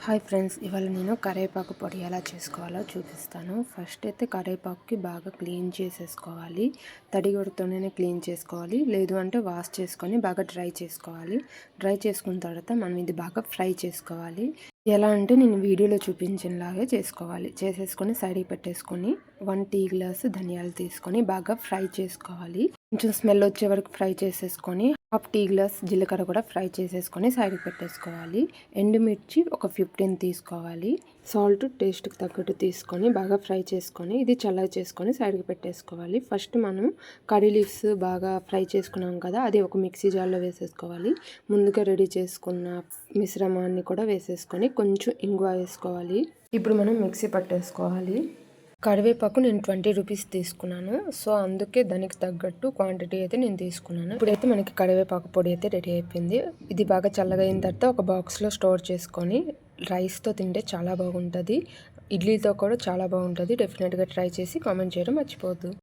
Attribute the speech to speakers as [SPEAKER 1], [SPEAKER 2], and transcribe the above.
[SPEAKER 1] Hi friends, ఇవాళ నేను కరివేపాకు పొడి ఎలా చేసుకోవాలో చూపిస్తాను. ఫస్ట్ అయితే కరివేపాకుకి బాగా క్లీన్ చేసేసుకోవాలి. తడిగుడ్డతోనే క్లీన్ చేసుకోవాలి, లేదు అంటే వాష్ చేసుకొని బాగా డ్రై చేసుకోవాలి. డ్రై చేసుకున్న తర్వాత మనం ఇది బాగా ఫ్రై చేసుకోవాలి. ఎలా అంటే నేను వీడియోలో చూపించినలాగే చేసుకోవాలి. చేసేసుకొని సైడ్కి పెట్టేసుకొని 1 టీ గ్లాస్ ధనియాలు తీసుకొని బాగా ఫ్రై చేసుకోవాలి. కొంచెం స్మెల్ వచ్చే వరకు ఫ్రై చేసేసుకొని 1/2 టీ గ్లాస్ జీలకర్ర కూడా ఫ్రై చేసేసుకొని సైడ్కి పెట్టేసుకోవాలి. ఎండుమిర్చి ఒక 15 తీసుకోవాలి. సాల్ట్ టేస్ట్కి తగ్గట్టు తీసుకొని బాగా ఫ్రై చేసుకొని ఇది చల్లగా చేసుకొని సైడ్కి పెట్టేసుకోవాలి. ఫస్ట్ మనం కర్రీ లీవ్స్ బాగా ఫ్రై చేసుకున్నాం కదా, అది ఒక మిక్సీ జార్లో వేసేసుకోవాలి. ముందుగా రెడీ చేసుకున్న మిశ్రమాన్ని కూడా వేసేసుకొని కొంచెం ఇంగువ వేసుకోవాలి. ఇప్పుడు మనం మిక్సీ పట్టేసుకోవాలి. కరివేపాకు నేను 20 రూపీస్ తీసుకున్నాను. సో అందుకే దానికి తగ్గట్టు క్వాంటిటీ అయితే నేను తీసుకున్నాను. ఇప్పుడైతే మనకి కరివేపాకు పొడి అయితే రెడీ అయిపోయింది. ఇది బాగా చల్లగా అయిన తర్వాత ఒక బాక్స్లో స్టోర్ చేసుకొని రైస్తో తింటే చాలా బాగుంటుంది. ఇడ్లీతో కూడా చాలా బాగుంటుంది. డెఫినెట్గా ట్రై చేసి కామెంట్ చేయడం మర్చిపోవద్దు.